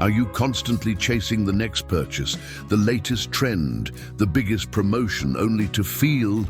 Are you constantly chasing the next purchase, the latest trend, the biggest promotion, only to feel,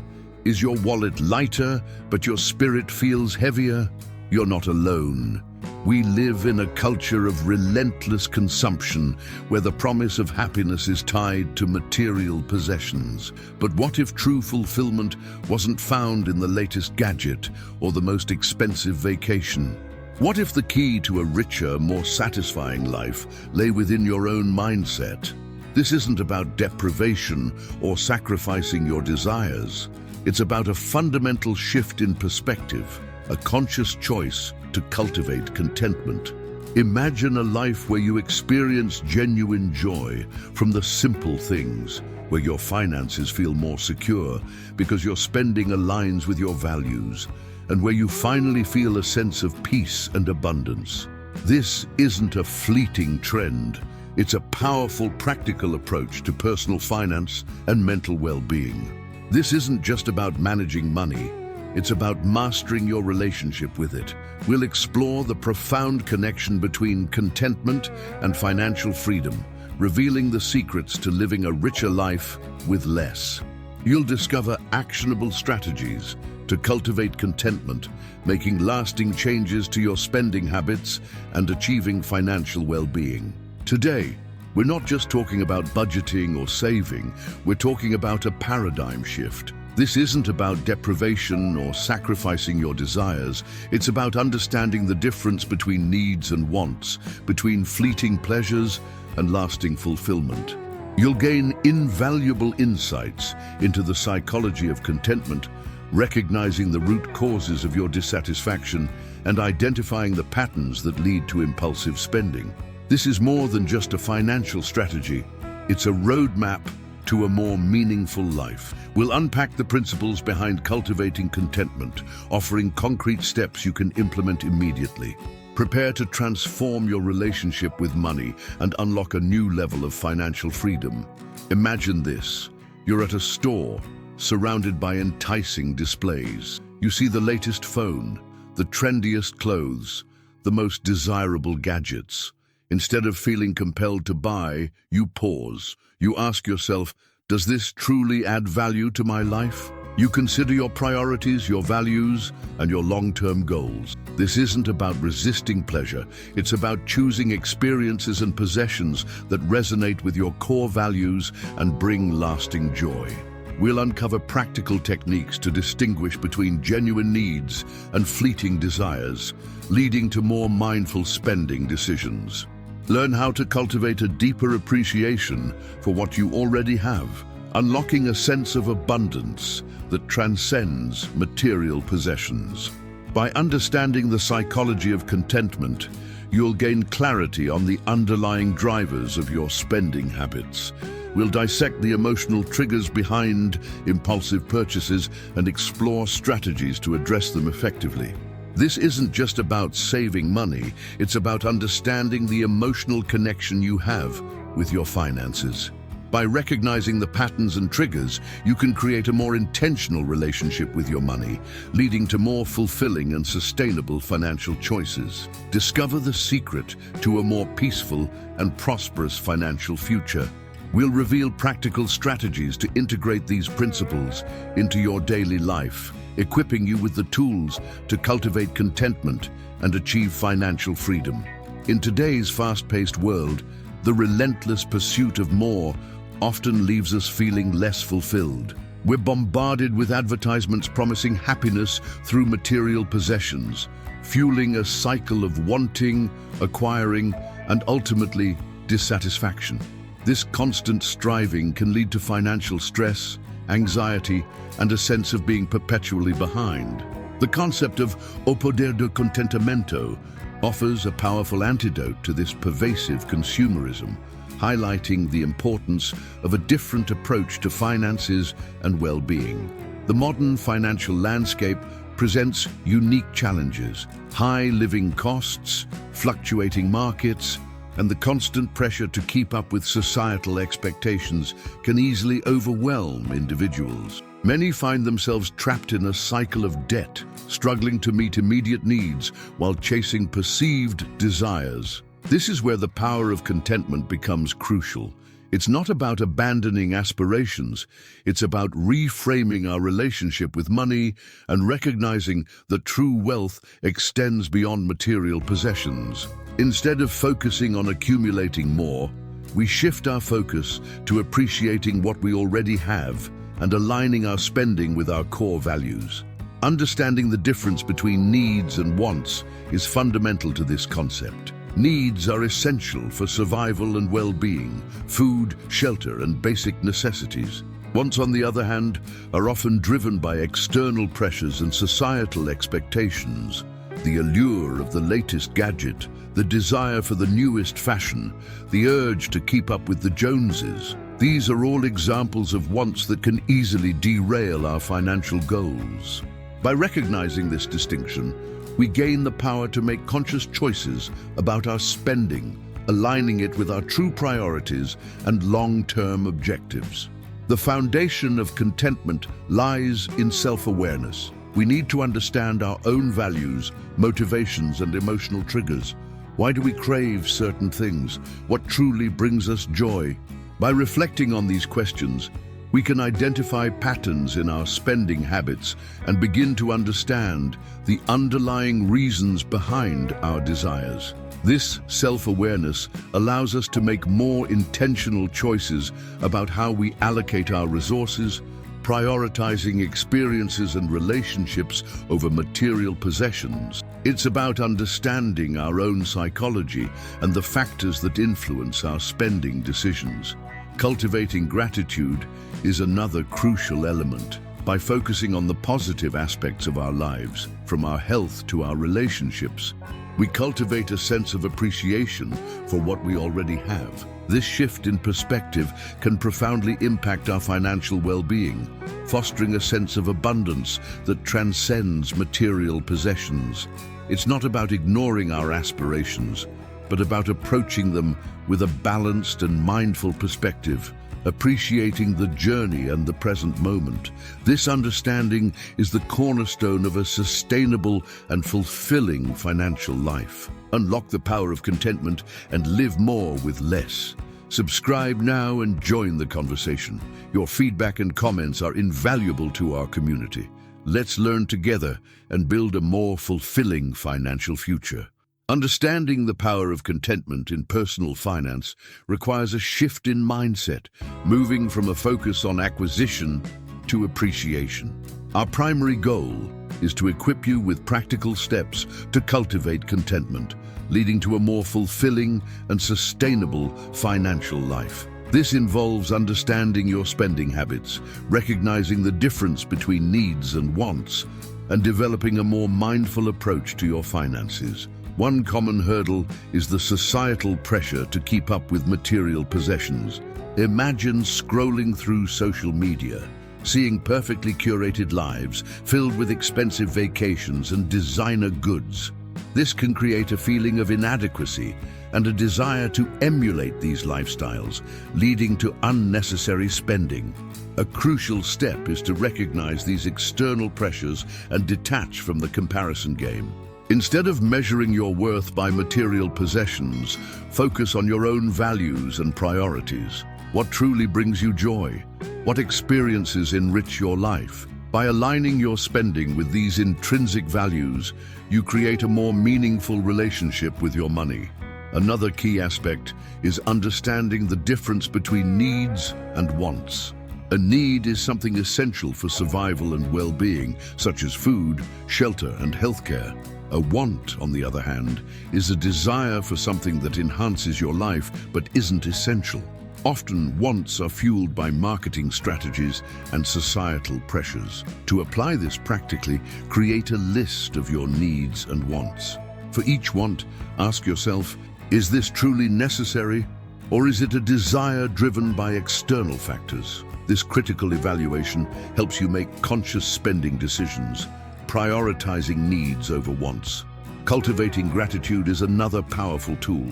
is your wallet lighter, but your spirit feels heavier? You're not alone. We live in a culture of relentless consumption where the promise of happiness is tied to material possessions. But what if true fulfillment wasn't found in the latest gadget or the most expensive vacation? What if the key to a richer, more satisfying life lay within your own mindset? This isn't about deprivation or sacrificing your desires. It's about a fundamental shift in perspective, a conscious choice to cultivate contentment. Imagine a life where you experience genuine joy from the simple things, where your finances feel more secure because your spending aligns with your values, and where you finally feel a sense of peace and abundance. This isn't a fleeting trend. It's a powerful, practical approach to personal finance and mental well-being. This isn't just about managing money. It's about mastering your relationship with it. We'll explore the profound connection between contentment and financial freedom, revealing the secrets to living a richer life with less. You'll discover actionable strategies to cultivate contentment, making lasting changes to your spending habits and achieving financial well-being. Today, we're not just talking about budgeting or saving, we're talking about a paradigm shift. This isn't about deprivation or sacrificing your desires. It's about understanding the difference between needs and wants, between fleeting pleasures and lasting fulfillment. You'll gain invaluable insights into the psychology of contentment, recognizing the root causes of your dissatisfaction and identifying the patterns that lead to impulsive spending. This is more than just a financial strategy. It's a roadmap to a more meaningful life. We'll unpack the principles behind cultivating contentment, offering concrete steps you can implement immediately. Prepare to transform your relationship with money and unlock a new level of financial freedom. Imagine this. You're at a store, surrounded by enticing displays. You see the latest phone, the trendiest clothes, the most desirable gadgets. Instead of feeling compelled to buy, you pause. You ask yourself, does this truly add value to my life? You consider your priorities, your values, and your long-term goals. This isn't about resisting pleasure. It's about choosing experiences and possessions that resonate with your core values and bring lasting joy. We'll uncover practical techniques to distinguish between genuine needs and fleeting desires, leading to more mindful spending decisions. Learn how to cultivate a deeper appreciation for what you already have, unlocking a sense of abundance that transcends material possessions. By understanding the psychology of contentment, you'll gain clarity on the underlying drivers of your spending habits. We'll dissect the emotional triggers behind impulsive purchases and explore strategies to address them effectively. This isn't just about saving money, it's about understanding the emotional connection you have with your finances. By recognizing the patterns and triggers, you can create a more intentional relationship with your money, leading to more fulfilling and sustainable financial choices. Discover the secret to a more peaceful and prosperous financial future. We'll reveal practical strategies to integrate these principles into your daily life, equipping you with the tools to cultivate contentment and achieve financial freedom. In today's fast-paced world, the relentless pursuit of more often leaves us feeling less fulfilled. We're bombarded with advertisements promising happiness through material possessions, fueling a cycle of wanting, acquiring, and ultimately dissatisfaction. This constant striving can lead to financial stress, anxiety, and a sense of being perpetually behind. The concept of o poder do contentamento offers a powerful antidote to this pervasive consumerism, highlighting the importance of a different approach to finances and well-being. The modern financial landscape presents unique challenges: high living costs, fluctuating markets, and the constant pressure to keep up with societal expectations can easily overwhelm individuals. Many find themselves trapped in a cycle of debt, struggling to meet immediate needs while chasing perceived desires. This is where the power of contentment becomes crucial. It's not about abandoning aspirations, it's about reframing our relationship with money and recognizing that true wealth extends beyond material possessions. Instead of focusing on accumulating more, we shift our focus to appreciating what we already have and aligning our spending with our core values. Understanding the difference between needs and wants is fundamental to this concept. Needs are essential for survival and well-being, food, shelter, and basic necessities. Wants, on the other hand, are often driven by external pressures and societal expectations. The allure of the latest gadget, the desire for the newest fashion, the urge to keep up with the Joneses. These are all examples of wants that can easily derail our financial goals. By recognizing this distinction, we gain the power to make conscious choices about our spending, aligning it with our true priorities and long-term objectives. The foundation of contentment lies in self-awareness. We need to understand our own values, motivations, and emotional triggers. Why do we crave certain things? What truly brings us joy? By reflecting on these questions, we can identify patterns in our spending habits and begin to understand the underlying reasons behind our desires. This self-awareness allows us to make more intentional choices about how we allocate our resources, prioritizing experiences and relationships over material possessions. It's about understanding our own psychology and the factors that influence our spending decisions. Cultivating gratitude is another crucial element. By focusing on the positive aspects of our lives, from our health to our relationships, we cultivate a sense of appreciation for what we already have. This shift in perspective can profoundly impact our financial well-being, fostering a sense of abundance that transcends material possessions. It's not about ignoring our aspirations, but about approaching them with a balanced and mindful perspective, appreciating the journey and the present moment. This understanding is the cornerstone of a sustainable and fulfilling financial life. Unlock the power of contentment and live more with less. Subscribe now and join the conversation. Your feedback and comments are invaluable to our community. Let's learn together and build a more fulfilling financial future. Understanding the power of contentment in personal finance requires a shift in mindset, moving from a focus on acquisition to appreciation. Our primary goal is to equip you with practical steps to cultivate contentment, leading to a more fulfilling and sustainable financial life. This involves understanding your spending habits, recognizing the difference between needs and wants, and developing a more mindful approach to your finances. One common hurdle is the societal pressure to keep up with material possessions. Imagine scrolling through social media, seeing perfectly curated lives filled with expensive vacations and designer goods. This can create a feeling of inadequacy and a desire to emulate these lifestyles, leading to unnecessary spending. A crucial step is to recognize these external pressures and detach from the comparison game. Instead of measuring your worth by material possessions, focus on your own values and priorities. What truly brings you joy? What experiences enrich your life? By aligning your spending with these intrinsic values, you create a more meaningful relationship with your money. Another key aspect is understanding the difference between needs and wants. A need is something essential for survival and well-being, such as food, shelter, and healthcare. A want, on the other hand, is a desire for something that enhances your life but isn't essential. Often, wants are fueled by marketing strategies and societal pressures. To apply this practically, create a list of your needs and wants. For each want, ask yourself, is this truly necessary, or is it a desire driven by external factors? This critical evaluation helps you make conscious spending decisions, prioritizing needs over wants. Cultivating gratitude is another powerful tool.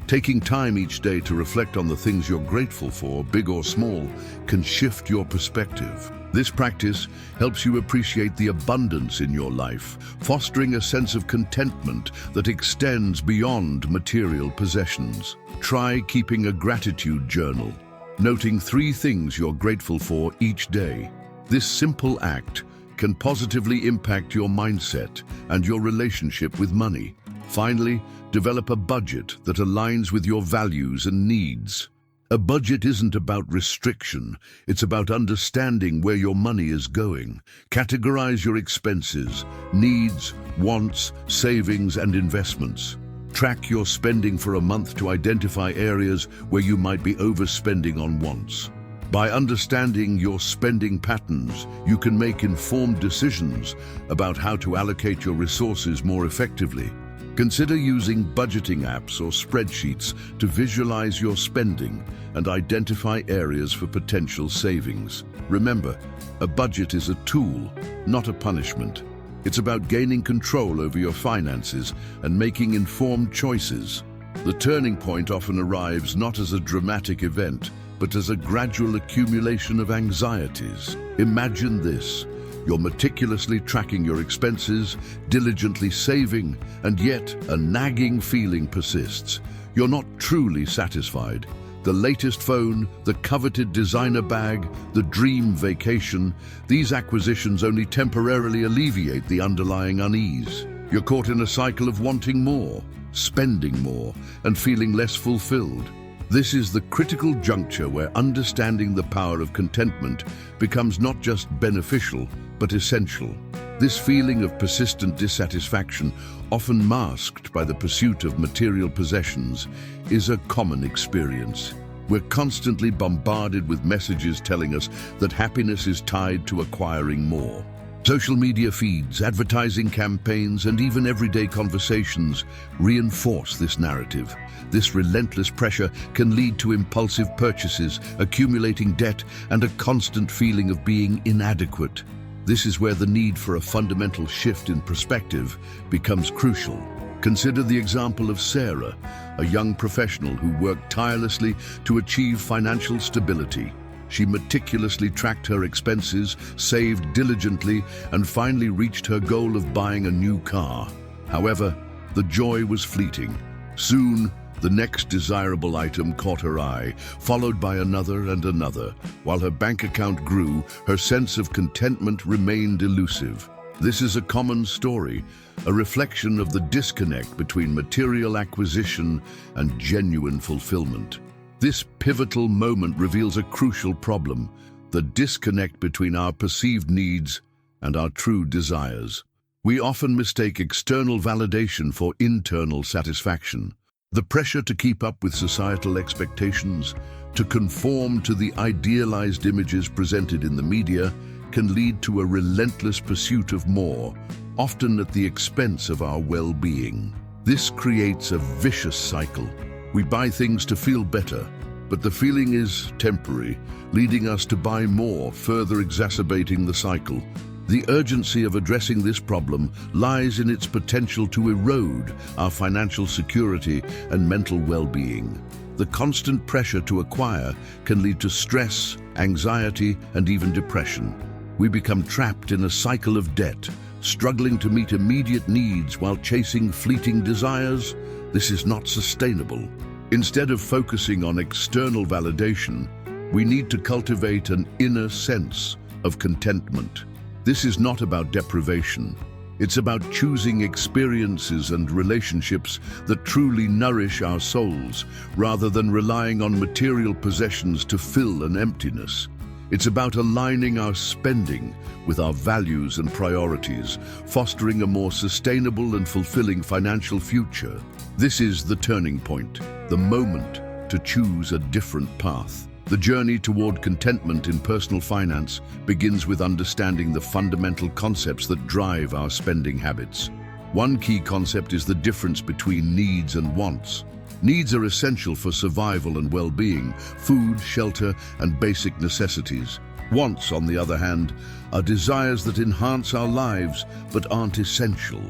Taking time each day to reflect on the things you're grateful for, big or small, can shift your perspective. This practice helps you appreciate the abundance in your life, fostering a sense of contentment that extends beyond material possessions. Try keeping a gratitude journal, noting 3 things you're grateful for each day. This simple act can positively impact your mindset and your relationship with money. Finally, develop a budget that aligns with your values and needs. A budget isn't about restriction, it's about understanding where your money is going. Categorize your expenses, needs, wants, savings, and investments. Track your spending for a month to identify areas where you might be overspending on wants. By understanding your spending patterns, you can make informed decisions about how to allocate your resources more effectively. Consider using budgeting apps or spreadsheets to visualize your spending and identify areas for potential savings. Remember, a budget is a tool, not a punishment. It's about gaining control over your finances and making informed choices. The turning point often arrives not as a dramatic event, but as a gradual accumulation of anxieties. Imagine this. You're meticulously tracking your expenses, diligently saving, and yet a nagging feeling persists. You're not truly satisfied. The latest phone, the coveted designer bag, the dream vacation, these acquisitions only temporarily alleviate the underlying unease. You're caught in a cycle of wanting more, spending more, and feeling less fulfilled. This is the critical juncture where understanding the power of contentment becomes not just beneficial, but essential. This feeling of persistent dissatisfaction, often masked by the pursuit of material possessions, is a common experience. We're constantly bombarded with messages telling us that happiness is tied to acquiring more. Social media feeds, advertising campaigns, and even everyday conversations reinforce this narrative. This relentless pressure can lead to impulsive purchases, accumulating debt, and a constant feeling of being inadequate. This is where the need for a fundamental shift in perspective becomes crucial. Consider the example of Sarah, a young professional who worked tirelessly to achieve financial stability. She meticulously tracked her expenses, saved diligently, and finally reached her goal of buying a new car. However, the joy was fleeting. Soon, the next desirable item caught her eye, followed by another and another. While her bank account grew, her sense of contentment remained elusive. This is a common story, a reflection of the disconnect between material acquisition and genuine fulfillment. This pivotal moment reveals a crucial problem, the disconnect between our perceived needs and our true desires. We often mistake external validation for internal satisfaction. The pressure to keep up with societal expectations, to conform to the idealized images presented in the media, can lead to a relentless pursuit of more, often at the expense of our well-being. This creates a vicious cycle. We buy things to feel better, but the feeling is temporary, leading us to buy more, further exacerbating the cycle. The urgency of addressing this problem lies in its potential to erode our financial security and mental well-being. The constant pressure to acquire can lead to stress, anxiety, and even depression. We become trapped in a cycle of debt, struggling to meet immediate needs while chasing fleeting desires. This is not sustainable. Instead of focusing on external validation, we need to cultivate an inner sense of contentment. This is not about deprivation. It's about choosing experiences and relationships that truly nourish our souls, rather than relying on material possessions to fill an emptiness. It's about aligning our spending with our values and priorities, fostering a more sustainable and fulfilling financial future. This is the turning point, the moment to choose a different path. The journey toward contentment in personal finance begins with understanding the fundamental concepts that drive our spending habits. One key concept is the difference between needs and wants. Needs are essential for survival and well-being, food, shelter, and basic necessities. Wants, on the other hand, are desires that enhance our lives but aren't essential.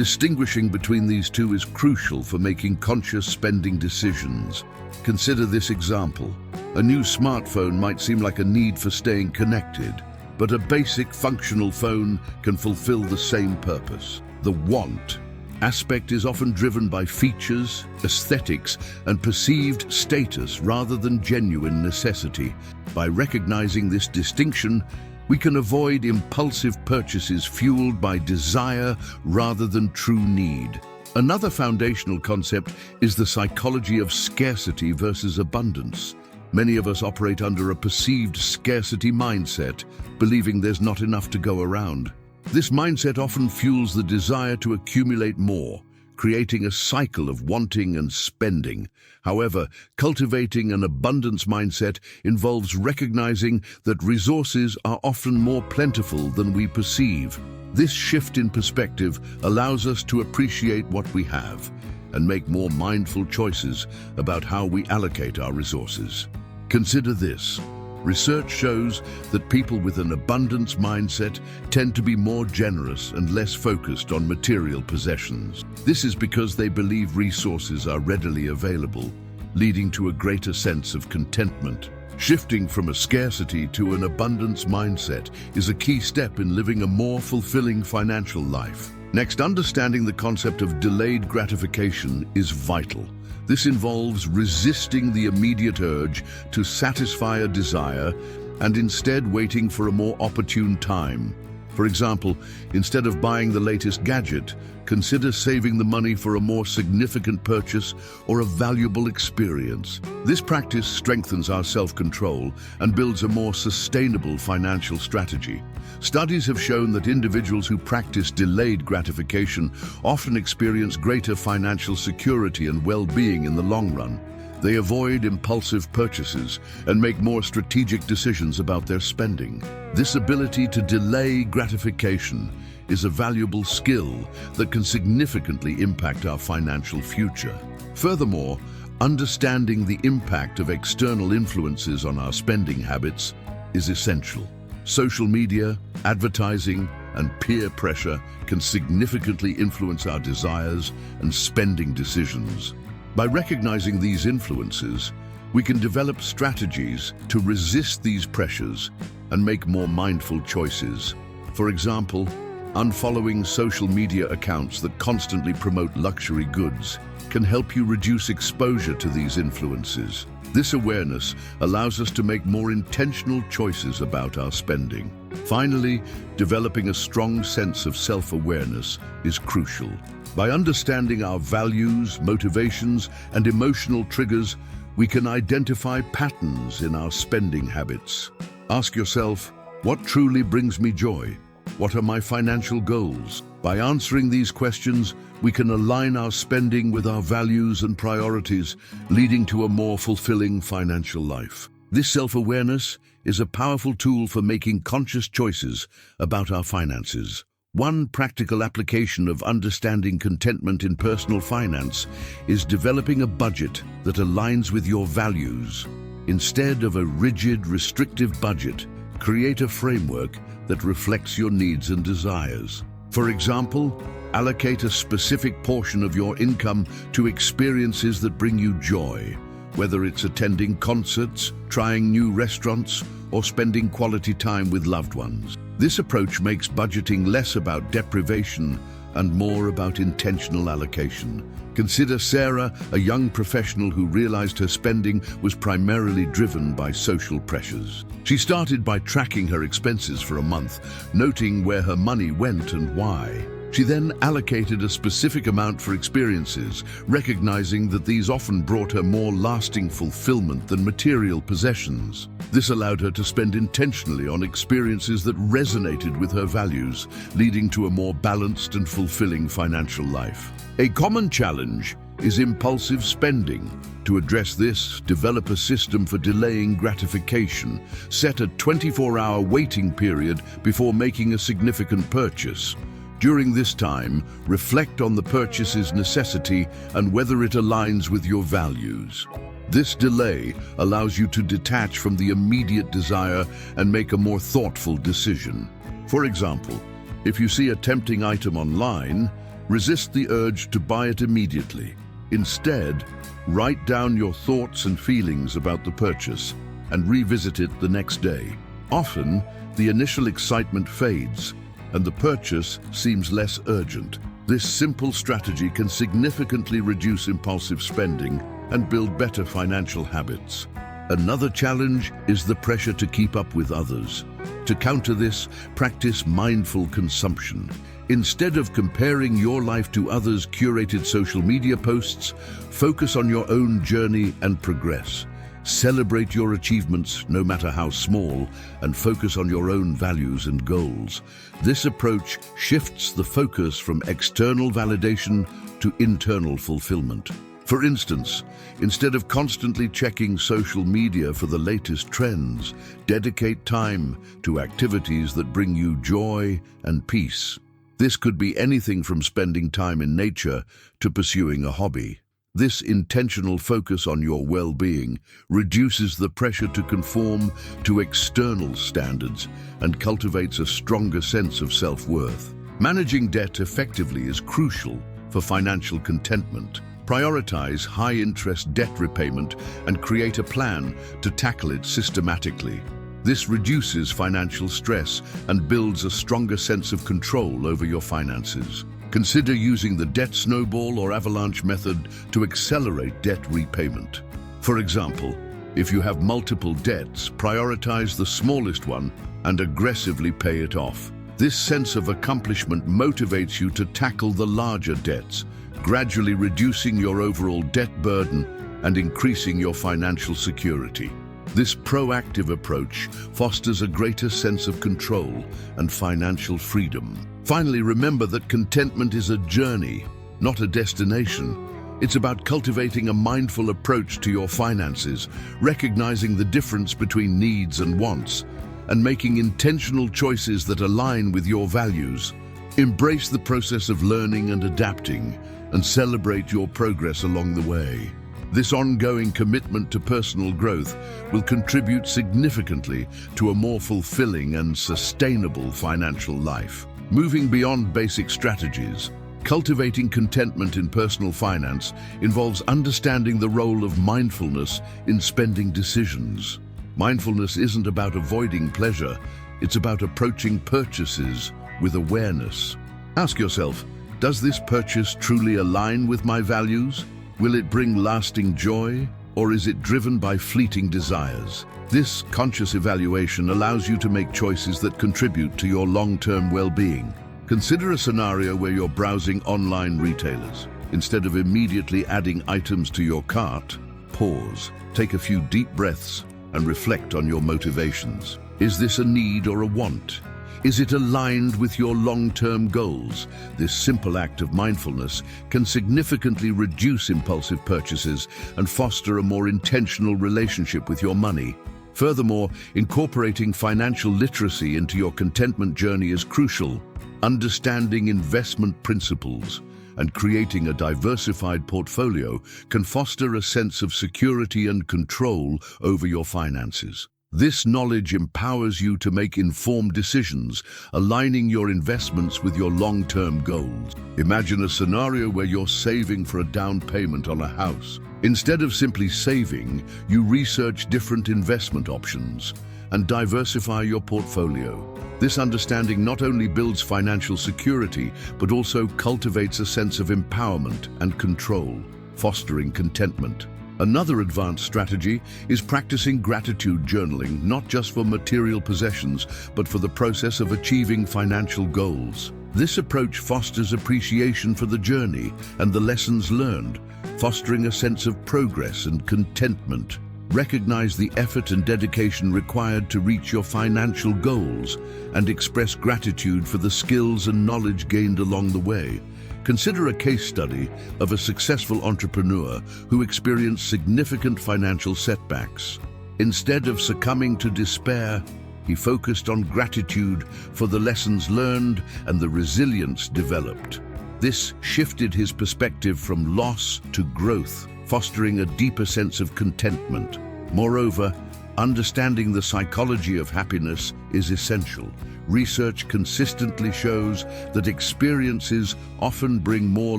Distinguishing between these two is crucial for making conscious spending decisions. Consider this example. A new smartphone might seem like a need for staying connected, but a basic functional phone can fulfill the same purpose. The want aspect is often driven by features, aesthetics, and perceived status rather than genuine necessity. By recognizing this distinction, we can avoid impulsive purchases fueled by desire rather than true need. Another foundational concept is the psychology of scarcity versus abundance. Many of us operate under a perceived scarcity mindset, believing there's not enough to go around. This mindset often fuels the desire to accumulate more, creating a cycle of wanting and spending. However, cultivating an abundance mindset involves recognizing that resources are often more plentiful than we perceive. This shift in perspective allows us to appreciate what we have and make more mindful choices about how we allocate our resources. Consider this. Research shows that people with an abundance mindset tend to be more generous and less focused on material possessions. This is because they believe resources are readily available, leading to a greater sense of contentment. Shifting from a scarcity to an abundance mindset is a key step in living a more fulfilling financial life. Next, understanding the concept of delayed gratification is vital. This involves resisting the immediate urge to satisfy a desire and instead waiting for a more opportune time. For example, instead of buying the latest gadget, consider saving the money for a more significant purchase or a valuable experience. This practice strengthens our self-control and builds a more sustainable financial strategy. Studies have shown that individuals who practice delayed gratification often experience greater financial security and well-being in the long run. They avoid impulsive purchases and make more strategic decisions about their spending. This ability to delay gratification is a valuable skill that can significantly impact our financial future. Furthermore, understanding the impact of external influences on our spending habits is essential. Social media, advertising, and peer pressure can significantly influence our desires and spending decisions. By recognizing these influences, we can develop strategies to resist these pressures and make more mindful choices. For example, unfollowing social media accounts that constantly promote luxury goods can help you reduce exposure to these influences. This awareness allows us to make more intentional choices about our spending. Finally, developing a strong sense of self-awareness is crucial. By understanding our values, motivations, and emotional triggers, we can identify patterns in our spending habits. Ask yourself, what truly brings me joy? What are my financial goals? By answering these questions, we can align our spending with our values and priorities, leading to a more fulfilling financial life. This self-awareness is a powerful tool for making conscious choices about our finances. One practical application of understanding contentment in personal finance is developing a budget that aligns with your values. Instead of a rigid, restrictive budget, create a framework that reflects your needs and desires. For example, allocate a specific portion of your income to experiences that bring you joy, whether it's attending concerts, trying new restaurants, or spending quality time with loved ones. This approach makes budgeting less about deprivation and more about intentional allocation. Consider Sarah, a young professional who realized her spending was primarily driven by social pressures. She started by tracking her expenses for a month, noting where her money went and why. She then allocated a specific amount for experiences, recognizing that these often brought her more lasting fulfillment than material possessions. This allowed her to spend intentionally on experiences that resonated with her values, leading to a more balanced and fulfilling financial life. A common challenge is impulsive spending. To address this, develop a system for delaying gratification. Set a 24-hour waiting period before making a significant purchase. During this time, reflect on the purchase's necessity and whether it aligns with your values. This delay allows you to detach from the immediate desire and make a more thoughtful decision. For example, if you see a tempting item online, Resist the urge to buy it immediately. Instead, write down your thoughts and feelings about the purchase and revisit it the next day. Often, the initial excitement fades and the purchase seems less urgent. This simple strategy can significantly reduce impulsive spending and build better financial habits. Another challenge is the pressure to keep up with others. To counter this, practice mindful consumption. Instead of comparing your life to others' curated social media posts, focus on your own journey and progress. Celebrate your achievements, no matter how small, and focus on your own values and goals. This approach shifts the focus from external validation to internal fulfillment. For instance, instead of constantly checking social media for the latest trends, dedicate time to activities that bring you joy and peace. This could be anything from spending time in nature to pursuing a hobby. This intentional focus on your well-being reduces the pressure to conform to external standards and cultivates a stronger sense of self-worth. Managing debt effectively is crucial for financial contentment. Prioritize high-interest debt repayment and create a plan to tackle it systematically. This reduces financial stress and builds a stronger sense of control over your finances. Consider using the debt snowball or avalanche method to accelerate debt repayment. For example, if you have multiple debts, prioritize the smallest one and aggressively pay it off. This sense of accomplishment motivates you to tackle the larger debts, gradually reducing your overall debt burden and increasing your financial security. This proactive approach fosters a greater sense of control and financial freedom. Finally, remember that contentment is a journey, not a destination. It's about cultivating a mindful approach to your finances, recognizing the difference between needs and wants, and making intentional choices that align with your values. Embrace the process of learning and adapting, and celebrate your progress along the way. This ongoing commitment to personal growth will contribute significantly to a more fulfilling and sustainable financial life. Moving beyond basic strategies, cultivating contentment in personal finance involves understanding the role of mindfulness in spending decisions. Mindfulness isn't about avoiding pleasure, it's about approaching purchases with awareness. Ask yourself, does this purchase truly align with my values? Will it bring lasting joy, or is it driven by fleeting desires? This conscious evaluation allows you to make choices that contribute to your long-term well-being. Consider a scenario where you're browsing online retailers. Instead of immediately adding items to your cart, pause, take a few deep breaths, and reflect on your motivations. Is this a need or a want? Is it aligned with your long-term goals? This simple act of mindfulness can significantly reduce impulsive purchases and foster a more intentional relationship with your money. Furthermore, incorporating financial literacy into your contentment journey is crucial. Understanding investment principles and creating a diversified portfolio can foster a sense of security and control over your finances. This knowledge empowers you to make informed decisions, aligning your investments with your long-term goals. Imagine a scenario where you're saving for a down payment on a house. Instead of simply saving, you research different investment options and diversify your portfolio. This understanding not only builds financial security, but also cultivates a sense of empowerment and control, fostering contentment. Another advanced strategy is practicing gratitude journaling, not just for material possessions, but for the process of achieving financial goals. This approach fosters appreciation for the journey and the lessons learned, fostering a sense of progress and contentment. Recognize the effort and dedication required to reach your financial goals and express gratitude for the skills and knowledge gained along the way. Consider a case study of a successful entrepreneur who experienced significant financial setbacks. Instead of succumbing to despair, he focused on gratitude for the lessons learned and the resilience developed. This shifted his perspective from loss to growth, fostering a deeper sense of contentment. Moreover, Understanding the psychology of happiness is essential. Research consistently shows that experiences often bring more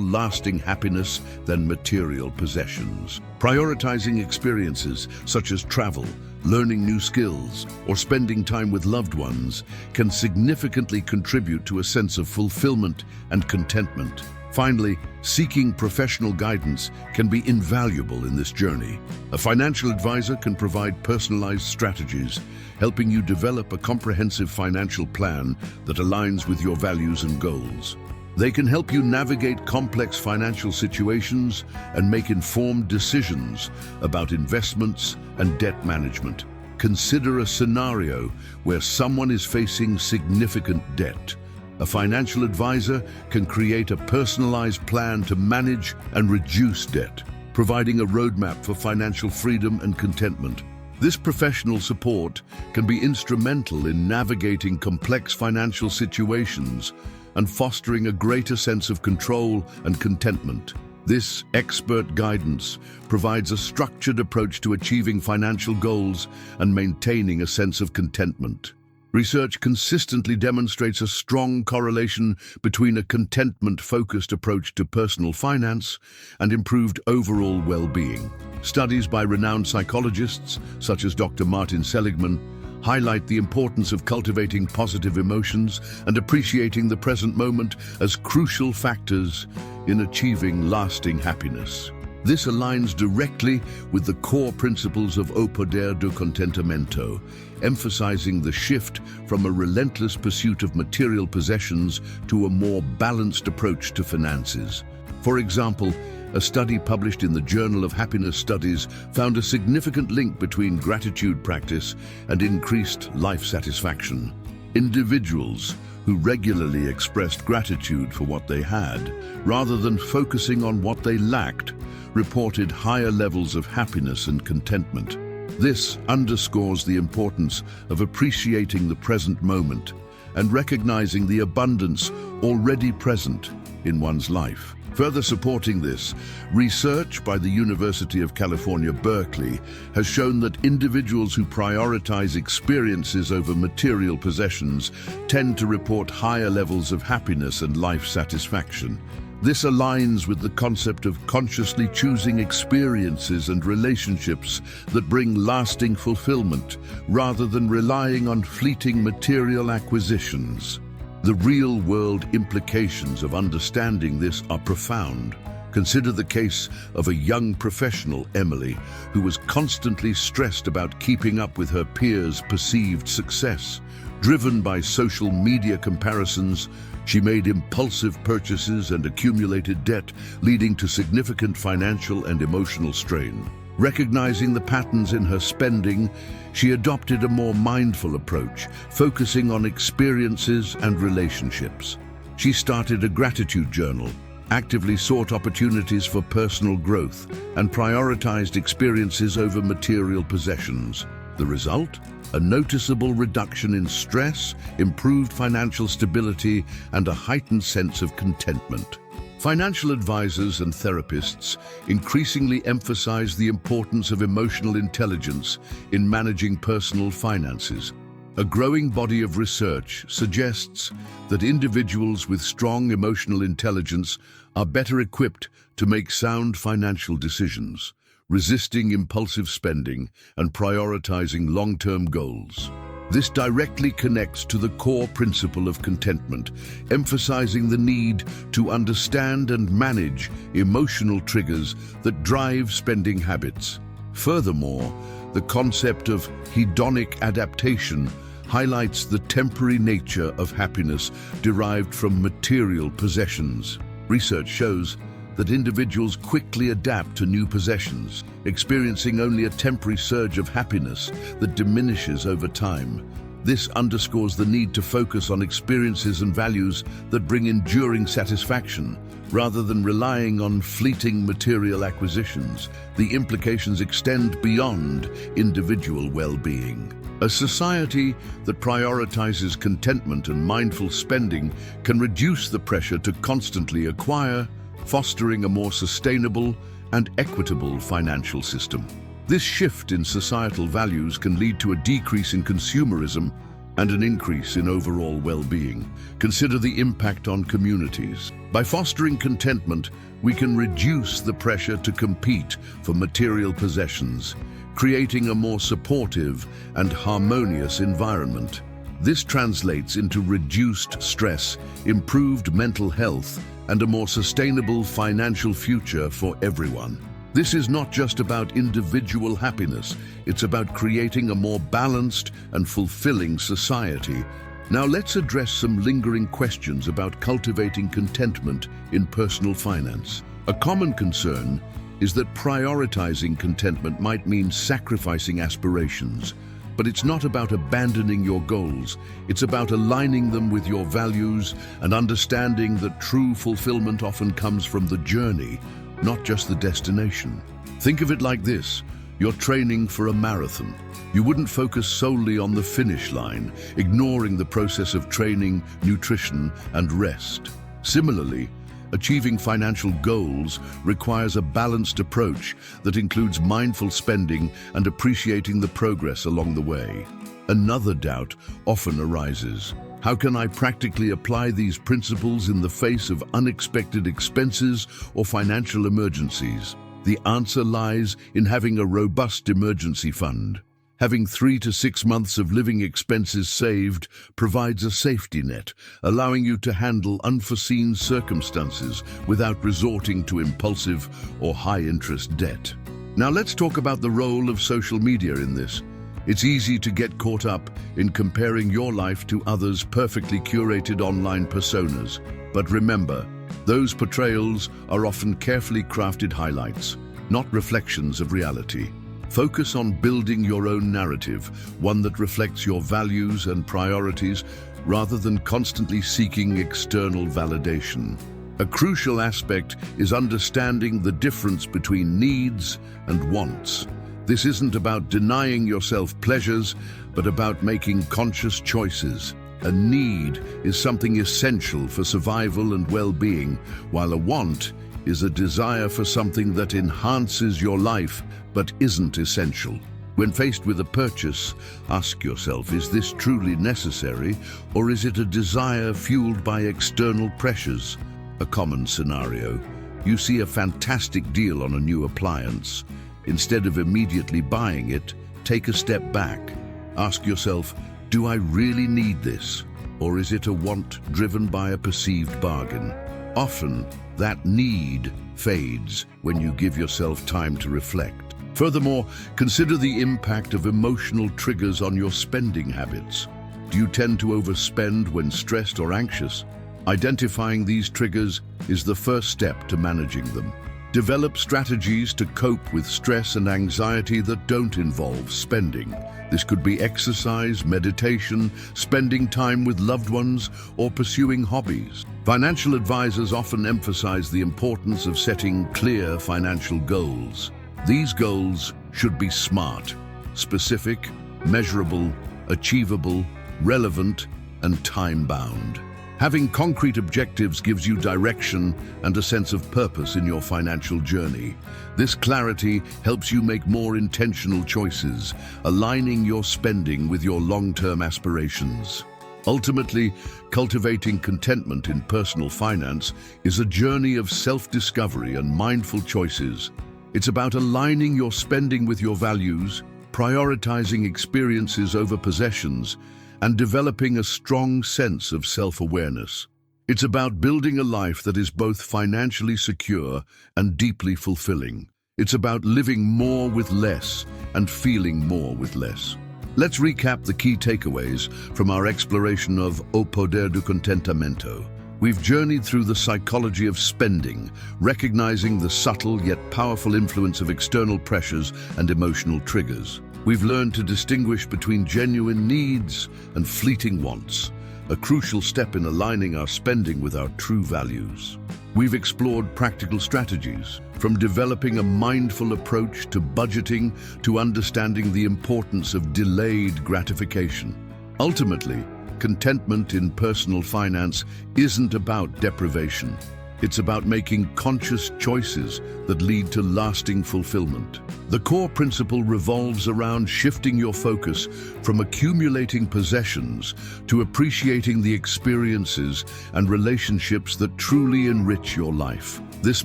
lasting happiness than material possessions. Prioritizing experiences such as travel, learning new skills, or spending time with loved ones can significantly contribute to a sense of fulfillment and contentment. Finally, seeking professional guidance can be invaluable in this journey. A financial advisor can provide personalized strategies, helping you develop a comprehensive financial plan that aligns with your values and goals. They can help you navigate complex financial situations and make informed decisions about investments and debt management. Consider a scenario where someone is facing significant debt. A financial advisor can create a personalized plan to manage and reduce debt, providing a roadmap for financial freedom and contentment. This professional support can be instrumental in navigating complex financial situations and fostering a greater sense of control and contentment. This expert guidance provides a structured approach to achieving financial goals and maintaining a sense of contentment. Research consistently demonstrates a strong correlation between a contentment-focused approach to personal finance and improved overall well-being. Studies by renowned psychologists, such as Dr. Martin Seligman, highlight the importance of cultivating positive emotions and appreciating the present moment as crucial factors in achieving lasting happiness. This aligns directly with the core principles of O Poder do Contentamento, emphasizing the shift from a relentless pursuit of material possessions to a more balanced approach to finances. For example, a study published in the Journal of Happiness Studies found a significant link between gratitude practice and increased life satisfaction. Individuals who regularly expressed gratitude for what they had, rather than focusing on what they lacked, reported higher levels of happiness and contentment. This underscores the importance of appreciating the present moment and recognizing the abundance already present in one's life. Further supporting this, research by the University of California, Berkeley has shown that individuals who prioritize experiences over material possessions tend to report higher levels of happiness and life satisfaction. This aligns with the concept of consciously choosing experiences and relationships that bring lasting fulfillment, rather than relying on fleeting material acquisitions. The real-world implications of understanding this are profound. Consider the case of a young professional, Emily, who was constantly stressed about keeping up with her peers' perceived success. Driven by social media comparisons, she made impulsive purchases and accumulated debt, leading to significant financial and emotional strain. Recognizing the patterns in her spending, she adopted a more mindful approach, focusing on experiences and relationships. She started a gratitude journal, actively sought opportunities for personal growth, and prioritized experiences over material possessions. The result? A noticeable reduction in stress, improved financial stability, and a heightened sense of contentment. Financial advisors and therapists increasingly emphasize the importance of emotional intelligence in managing personal finances. A growing body of research suggests that individuals with strong emotional intelligence are better equipped to make sound financial decisions, resisting impulsive spending and prioritizing long-term goals. This directly connects to the core principle of contentment, emphasizing the need to understand and manage emotional triggers that drive spending habits. Furthermore, the concept of hedonic adaptation highlights the temporary nature of happiness derived from material possessions. Research shows that individuals quickly adapt to new possessions, experiencing only a temporary surge of happiness that diminishes over time. This underscores the need to focus on experiences and values that bring enduring satisfaction, rather than relying on fleeting material acquisitions. The implications extend beyond individual well-being. A society that prioritizes contentment and mindful spending can reduce the pressure to constantly acquire, fostering a more sustainable and equitable financial system. This shift in societal values can lead to a decrease in consumerism and an increase in overall well-being. Consider the impact on communities. By fostering contentment, we can reduce the pressure to compete for material possessions, creating a more supportive and harmonious environment. This translates into reduced stress, improved mental health, and a more sustainable financial future for everyone. This is not just about individual happiness, it's about creating a more balanced and fulfilling society. Now let's address some lingering questions about cultivating contentment in personal finance. A common concern is that prioritizing contentment might mean sacrificing aspirations. But it's not about abandoning your goals. It's about aligning them with your values and understanding that true fulfillment often comes from the journey, not just the destination. Think of it like this: you're training for a marathon. You wouldn't focus solely on the finish line, ignoring the process of training, nutrition, and rest. Similarly, achieving financial goals requires a balanced approach that includes mindful spending and appreciating the progress along the way. Another doubt often arises: how can I practically apply these principles in the face of unexpected expenses or financial emergencies? The answer lies in having a robust emergency fund. Having 3 to 6 months of living expenses saved provides a safety net, allowing you to handle unforeseen circumstances without resorting to impulsive or high-interest debt. Now let's talk about the role of social media in this. It's easy to get caught up in comparing your life to others' perfectly curated online personas. But remember, those portrayals are often carefully crafted highlights, not reflections of reality. Focus on building your own narrative, one that reflects your values and priorities, rather than constantly seeking external validation. A crucial aspect is understanding the difference between needs and wants. This isn't about denying yourself pleasures, but about making conscious choices. A need is something essential for survival and well-being, while a want is a desire for something that enhances your life but isn't essential. When faced with a purchase, ask yourself, is this truly necessary, or is it a desire fueled by external pressures? A common scenario: you see a fantastic deal on a new appliance. Instead of immediately buying it, take a step back. Ask yourself, do I really need this? Or is it a want driven by a perceived bargain? Often, that need fades when you give yourself time to reflect. Furthermore, consider the impact of emotional triggers on your spending habits. Do you tend to overspend when stressed or anxious? Identifying these triggers is the first step to managing them. Develop strategies to cope with stress and anxiety that don't involve spending. This could be exercise, meditation, spending time with loved ones, or pursuing hobbies. Financial advisors often emphasize the importance of setting clear financial goals. These goals should be SMART: specific, measurable, achievable, relevant, and time-bound. Having concrete objectives gives you direction and a sense of purpose in your financial journey. This clarity helps you make more intentional choices, aligning your spending with your long-term aspirations. Ultimately, cultivating contentment in personal finance is a journey of self-discovery and mindful choices. It's about aligning your spending with your values, prioritizing experiences over possessions, and developing a strong sense of self-awareness. It's about building a life that is both financially secure and deeply fulfilling. It's about living more with less and feeling more with less. Let's recap the key takeaways from our exploration of O Poder do Contentamento. We've journeyed through the psychology of spending, recognizing the subtle yet powerful influence of external pressures and emotional triggers. We've learned to distinguish between genuine needs and fleeting wants, a crucial step in aligning our spending with our true values. We've explored practical strategies, from developing a mindful approach to budgeting to understanding the importance of delayed gratification. Ultimately, contentment in personal finance isn't about deprivation. It's about making conscious choices that lead to lasting fulfillment. The core principle revolves around shifting your focus from accumulating possessions to appreciating the experiences and relationships that truly enrich your life. This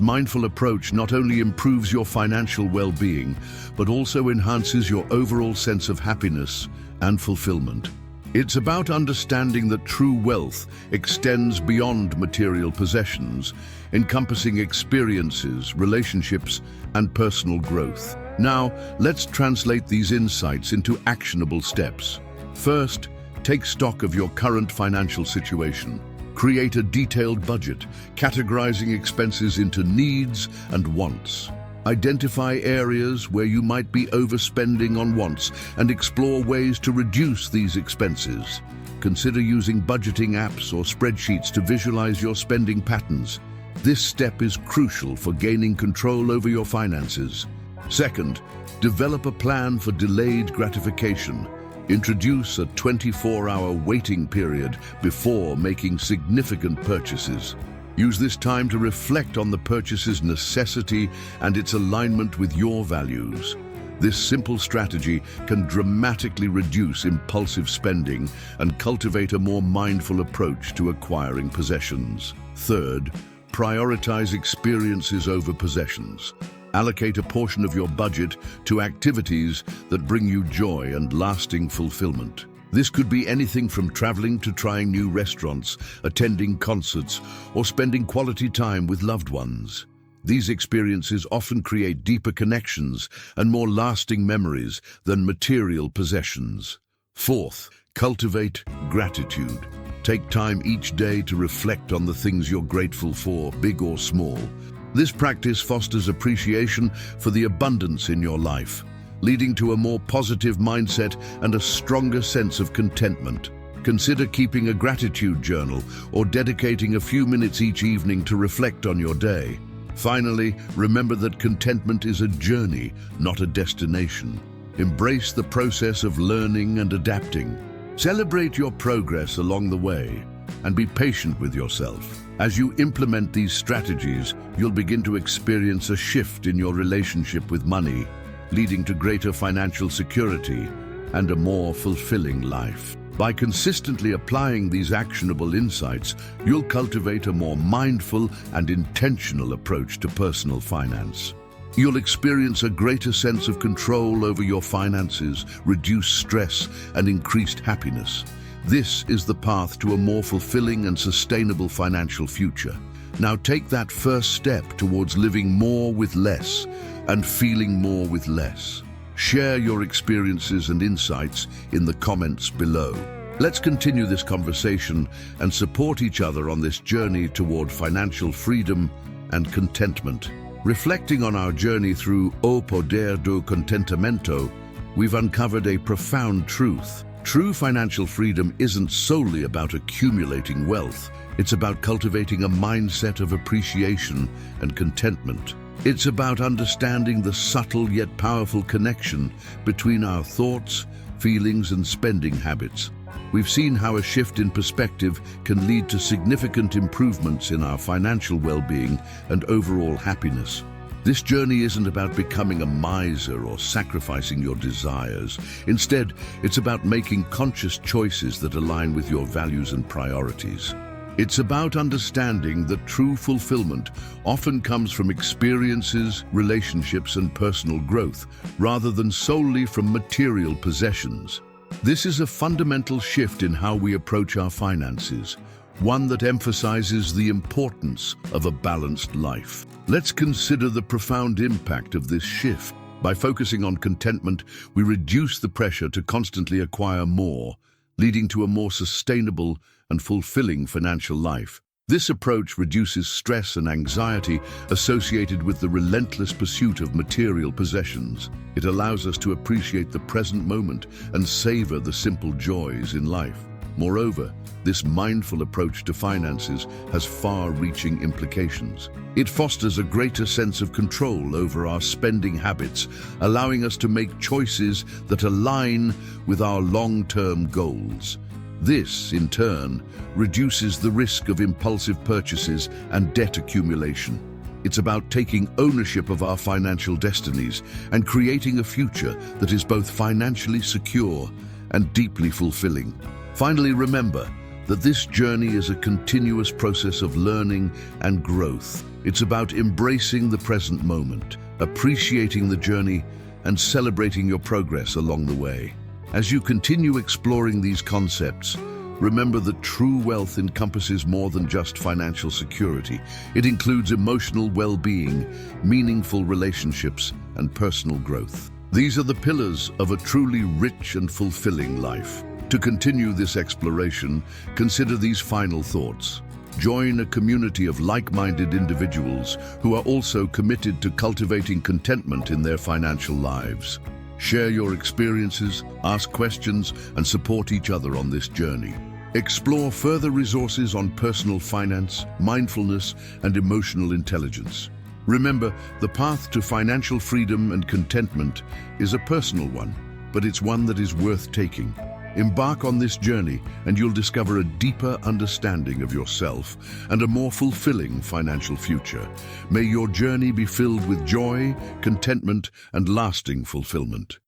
mindful approach not only improves your financial well-being, but also enhances your overall sense of happiness and fulfillment. It's about understanding that true wealth extends beyond material possessions, encompassing experiences, relationships, and personal growth. Now, let's translate these insights into actionable steps. First, take stock of your current financial situation. Create a detailed budget, categorizing expenses into needs and wants. Identify areas where you might be overspending on wants and explore ways to reduce these expenses. Consider using budgeting apps or spreadsheets to visualize your spending patterns. This step is crucial for gaining control over your finances. Second, develop a plan for delayed gratification. Introduce a 24-hour waiting period before making significant purchases. Use this time to reflect on the purchase's necessity and its alignment with your values. This simple strategy can dramatically reduce impulsive spending and cultivate a more mindful approach to acquiring possessions. Third, prioritize experiences over possessions. Allocate a portion of your budget to activities that bring you joy and lasting fulfillment. This could be anything from traveling to trying new restaurants, attending concerts, or spending quality time with loved ones. These experiences often create deeper connections and more lasting memories than material possessions. Fourth, cultivate gratitude. Take time each day to reflect on the things you're grateful for, big or small. This practice fosters appreciation for the abundance in your life, leading to a more positive mindset and a stronger sense of contentment. Consider keeping a gratitude journal or dedicating a few minutes each evening to reflect on your day. Finally, remember that contentment is a journey, not a destination. Embrace the process of learning and adapting. Celebrate your progress along the way and be patient with yourself. As you implement these strategies, you'll begin to experience a shift in your relationship with money, leading to greater financial security and a more fulfilling life. By consistently applying these actionable insights, you'll cultivate a more mindful and intentional approach to personal finance. You'll experience a greater sense of control over your finances, reduced stress, and increased happiness. This is the path to a more fulfilling and sustainable financial future. Now take that first step towards living more with less and feeling more with less. Share your experiences and insights in the comments below. Let's continue this conversation and support each other on this journey toward financial freedom and contentment. Reflecting on our journey through O Poder do Contentamento, we've uncovered a profound truth. True financial freedom isn't solely about accumulating wealth. It's about cultivating a mindset of appreciation and contentment. It's about understanding the subtle yet powerful connection between our thoughts, feelings, and spending habits. We've seen how a shift in perspective can lead to significant improvements in our financial well-being and overall happiness. This journey isn't about becoming a miser or sacrificing your desires. Instead, it's about making conscious choices that align with your values and priorities. It's about understanding that true fulfillment often comes from experiences, relationships, and personal growth, rather than solely from material possessions. This is a fundamental shift in how we approach our finances, one that emphasizes the importance of a balanced life. Let's consider the profound impact of this shift. By focusing on contentment, we reduce the pressure to constantly acquire more, leading to a more sustainable and fulfilling financial life. This approach reduces stress and anxiety associated with the relentless pursuit of material possessions. It allows us to appreciate the present moment and savor the simple joys in life. Moreover, this mindful approach to finances has far-reaching implications. It fosters a greater sense of control over our spending habits, allowing us to make choices that align with our long-term goals. This, in turn, reduces the risk of impulsive purchases and debt accumulation. It's about taking ownership of our financial destinies and creating a future that is both financially secure and deeply fulfilling. Finally, remember that this journey is a continuous process of learning and growth. It's about embracing the present moment, appreciating the journey, and celebrating your progress along the way. As you continue exploring these concepts, remember that true wealth encompasses more than just financial security. It includes emotional well-being, meaningful relationships, and personal growth. These are the pillars of a truly rich and fulfilling life. To continue this exploration, consider these final thoughts. Join a community of like-minded individuals who are also committed to cultivating contentment in their financial lives. Share your experiences, ask questions, and support each other on this journey. Explore further resources on personal finance, mindfulness, and emotional intelligence. Remember, the path to financial freedom and contentment is a personal one, but it's one that is worth taking. Embark on this journey and you'll discover a deeper understanding of yourself and a more fulfilling financial future. May your journey be filled with joy, contentment, and lasting fulfillment.